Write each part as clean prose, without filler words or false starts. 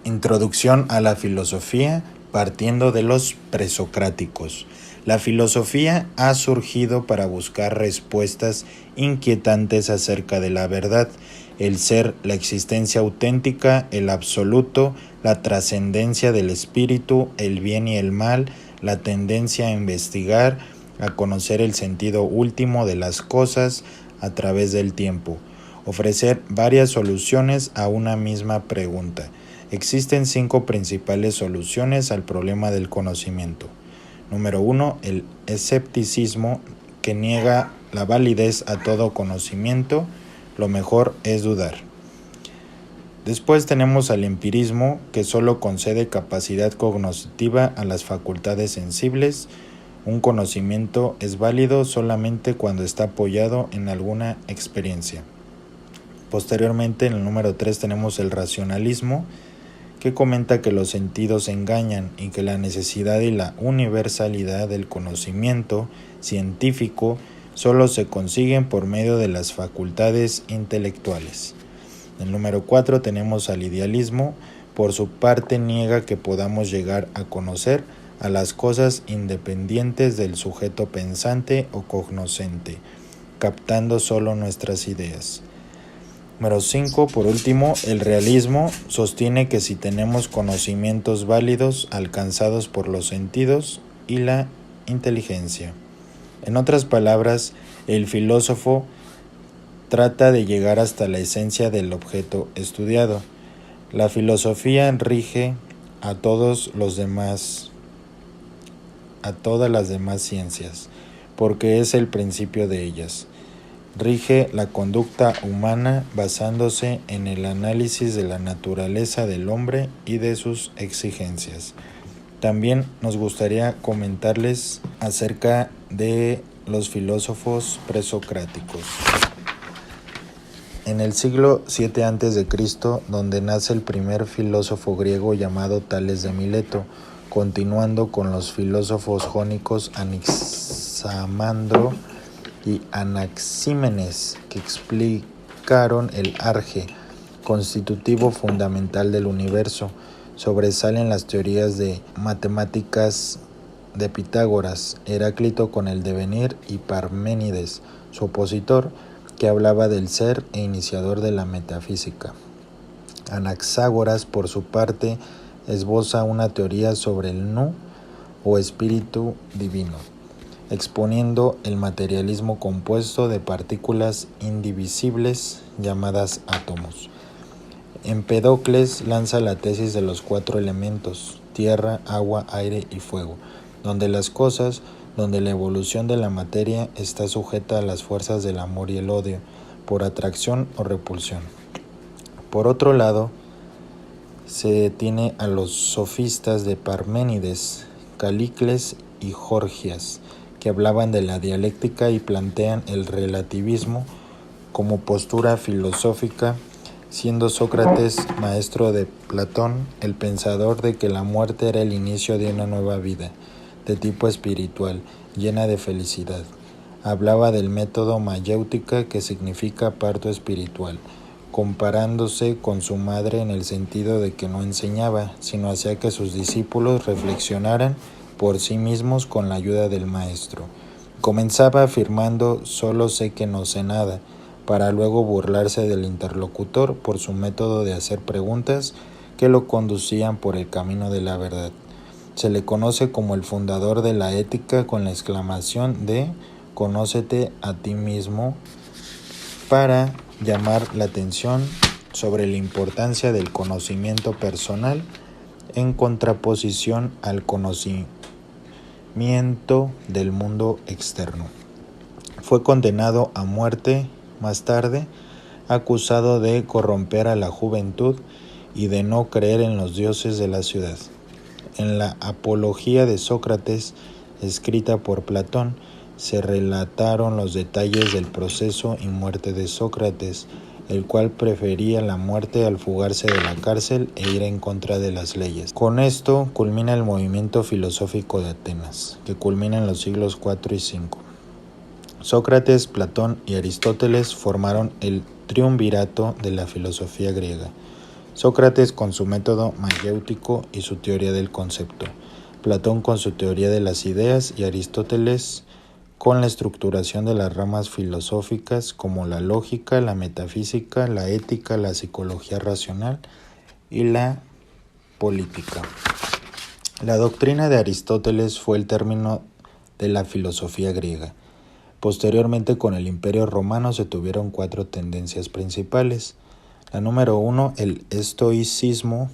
Introducción a la filosofía partiendo de los presocráticos. La filosofía ha surgido para buscar respuestas inquietantes acerca de la verdad, el ser, la existencia auténtica, el absoluto, la trascendencia del espíritu, el bien y el mal, la tendencia a investigar, a conocer el sentido último de las cosas a través del tiempo, ofrecer varias soluciones a una misma pregunta. Existen 5 principales soluciones al problema del conocimiento. Número 1, el escepticismo, que niega la validez a todo conocimiento. Lo mejor es dudar. Después tenemos al empirismo, que solo concede capacidad cognitiva a las facultades sensibles. Un conocimiento es válido solamente cuando está apoyado en alguna experiencia. Posteriormente, en el número 3 tenemos el racionalismo, que comenta que los sentidos engañan y que la necesidad y la universalidad del conocimiento científico solo se consiguen por medio de las facultades intelectuales. En el número 4 tenemos al idealismo. Por su parte niega que podamos llegar a conocer a las cosas independientes del sujeto pensante o cognoscente, captando solo nuestras ideas. Número 5, por último, el realismo sostiene que si tenemos conocimientos válidos alcanzados por los sentidos y la inteligencia. En otras palabras, el filósofo trata de llegar hasta la esencia del objeto estudiado. La filosofía rige a todas las demás ciencias, porque es el principio de ellas. Rige la conducta humana basándose en el análisis de la naturaleza del hombre y de sus exigencias. También nos gustaría comentarles acerca de los filósofos presocráticos. En el siglo VII a.C., donde nace el primer filósofo griego llamado Tales de Mileto, continuando con los filósofos jónicos Anaximandro y Anaxímenes, que explicaron el arge, constitutivo fundamental del universo. Sobresalen las teorías de matemáticas de Pitágoras, Heráclito con el devenir y Parménides, su opositor, que hablaba del ser e iniciador de la metafísica. Anaxágoras, por su parte, esboza una teoría sobre el nu o espíritu divino, exponiendo el materialismo compuesto de partículas indivisibles llamadas átomos. Empédocles lanza la tesis de los 4 elementos: tierra, agua, aire y fuego, donde la evolución de la materia está sujeta a las fuerzas del amor y el odio, por atracción o repulsión. Por otro lado, se tiene a los sofistas de Parménides, Calícles y Gorgias, que hablaban de la dialéctica y plantean el relativismo como postura filosófica, siendo Sócrates maestro de Platón, el pensador de que la muerte era el inicio de una nueva vida, de tipo espiritual, llena de felicidad. Hablaba del método mayéutica, que significa parto espiritual, comparándose con su madre en el sentido de que no enseñaba, sino hacía que sus discípulos reflexionaran por sí mismos con la ayuda del maestro. Comenzaba afirmando: solo sé que no sé nada, para luego burlarse del interlocutor por su método de hacer preguntas que lo conducían por el camino de la verdad. Se le conoce como el fundador de la ética, con la exclamación de «conócete a ti mismo», para llamar la atención sobre la importancia del conocimiento personal en contraposición al conocimiento del mundo externo. Fue condenado a muerte más tarde, acusado de corromper a la juventud y de no creer en los dioses de la ciudad. En la Apología de Sócrates, escrita por Platón, se relataron los detalles del proceso y muerte de Sócrates, el cual prefería la muerte al fugarse de la cárcel e ir en contra de las leyes. Con esto culmina el movimiento filosófico de Atenas, que culmina en los siglos IV y V. Sócrates, Platón y Aristóteles formaron el triunvirato de la filosofía griega. Sócrates con su método mayéutico y su teoría del concepto, Platón con su teoría de las ideas y Aristóteles con la estructuración de las ramas filosóficas como la lógica, la metafísica, la ética, la psicología racional y la política. La doctrina de Aristóteles fue el término de la filosofía griega. Posteriormente, con el Imperio Romano se tuvieron 4 tendencias principales. La número 1, el estoicismo,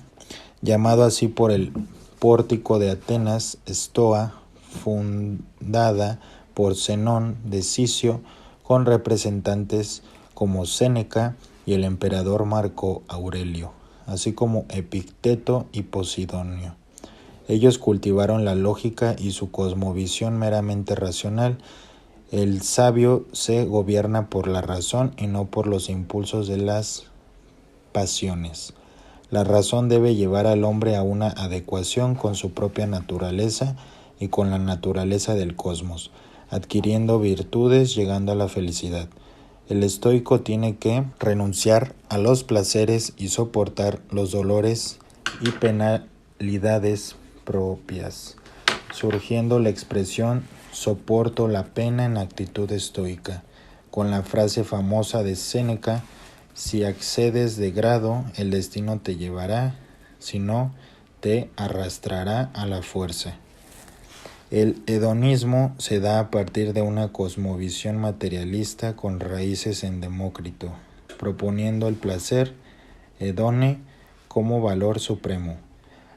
llamado así por el pórtico de Atenas, Stoa, fundada por Zenón de Sicio, con representantes como Séneca y el emperador Marco Aurelio, así como Epicteto y Posidonio. Ellos cultivaron la lógica y su cosmovisión meramente racional. El sabio se gobierna por la razón y no por los impulsos de las pasiones. La razón debe llevar al hombre a una adecuación con su propia naturaleza y con la naturaleza del cosmos, adquiriendo virtudes, llegando a la felicidad. El estoico tiene que renunciar a los placeres y soportar los dolores y penalidades propias, surgiendo la expresión soporto la pena en actitud estoica, con la frase famosa de Séneca: si accedes de grado, el destino te llevará, si no, te arrastrará a la fuerza. El hedonismo se da a partir de una cosmovisión materialista con raíces en Demócrito, proponiendo el placer, hedone, como valor supremo.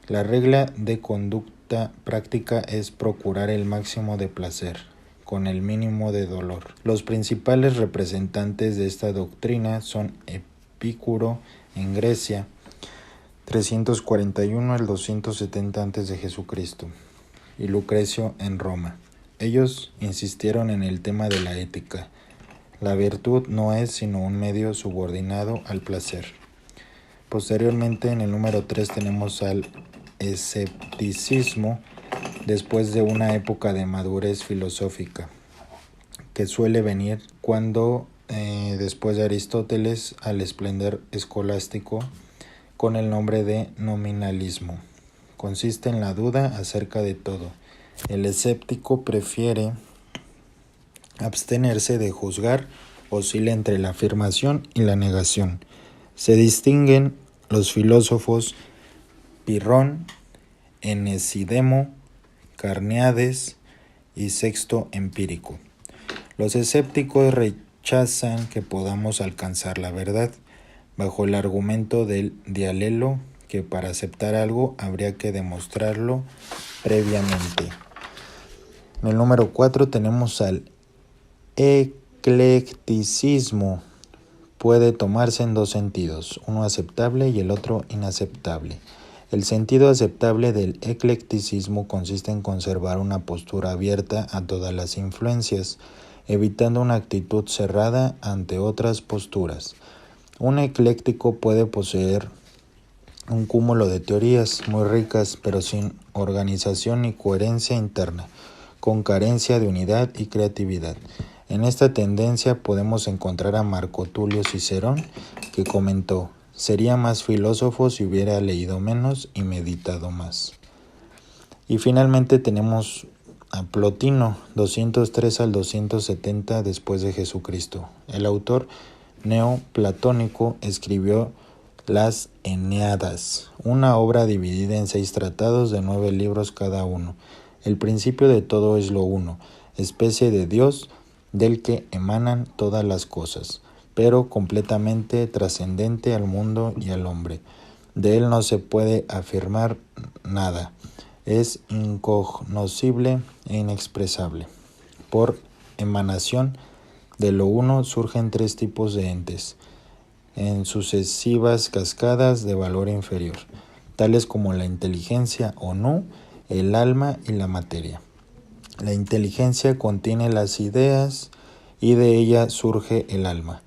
La regla de conducta práctica es procurar el máximo de placer, con el mínimo de dolor. Los principales representantes de esta doctrina son Epicuro en Grecia, 341 al 270 a.C., y Lucrecio en Roma. Ellos insistieron en el tema de la ética. La virtud no es sino un medio subordinado al placer. Posteriormente, en el número 3 tenemos al escepticismo, después de una época de madurez filosófica, que suele venir cuando, después de Aristóteles, al esplendor escolástico, con el nombre de nominalismo. Consiste en la duda acerca de todo. El escéptico prefiere abstenerse de juzgar, oscila entre la afirmación y la negación. Se distinguen los filósofos Pirrón, Enesidemo, Carneades y Sexto Empírico. Los escépticos rechazan que podamos alcanzar la verdad, bajo el argumento del dialelo, que para aceptar algo habría que demostrarlo previamente. En el número 4 tenemos al eclecticismo. Puede tomarse en 2 sentidos, uno aceptable y el otro inaceptable. El sentido aceptable del eclecticismo consiste en conservar una postura abierta a todas las influencias, evitando una actitud cerrada ante otras posturas. Un ecléctico puede poseer un cúmulo de teorías muy ricas, pero sin organización ni coherencia interna, con carencia de unidad y creatividad. En esta tendencia podemos encontrar a Marco Tulio Cicerón, que comentó: sería más filósofo si hubiera leído menos y meditado más. Y finalmente tenemos a Plotino, 203 al 270 después de Jesucristo. El autor neoplatónico escribió las Eneadas, una obra dividida en 6 tratados de 9 libros cada uno. El principio de todo es lo uno, especie de Dios del que emanan todas las cosas, pero completamente trascendente al mundo y al hombre. De él no se puede afirmar nada, es incognoscible e inexpresable. Por emanación de lo uno surgen 3 tipos de entes, en sucesivas cascadas de valor inferior, tales como la inteligencia o no, el alma y la materia. La inteligencia contiene las ideas y de ella surge el alma.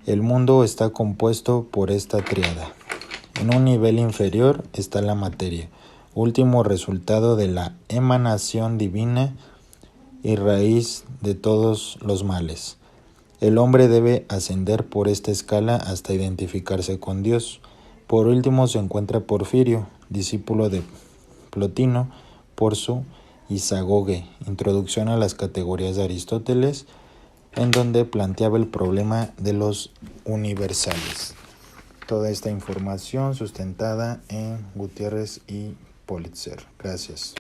El mundo está compuesto por esta tríada. En un nivel inferior está la materia, último resultado de la emanación divina y raíz de todos los males. El hombre debe ascender por esta escala hasta identificarse con Dios. Por último se encuentra Porfirio, discípulo de Plotino, por su Isagoge, Introducción a las categorías de Aristóteles, en donde planteaba el problema de los universales. Toda esta información sustentada en Gutiérrez y Politzer. Gracias.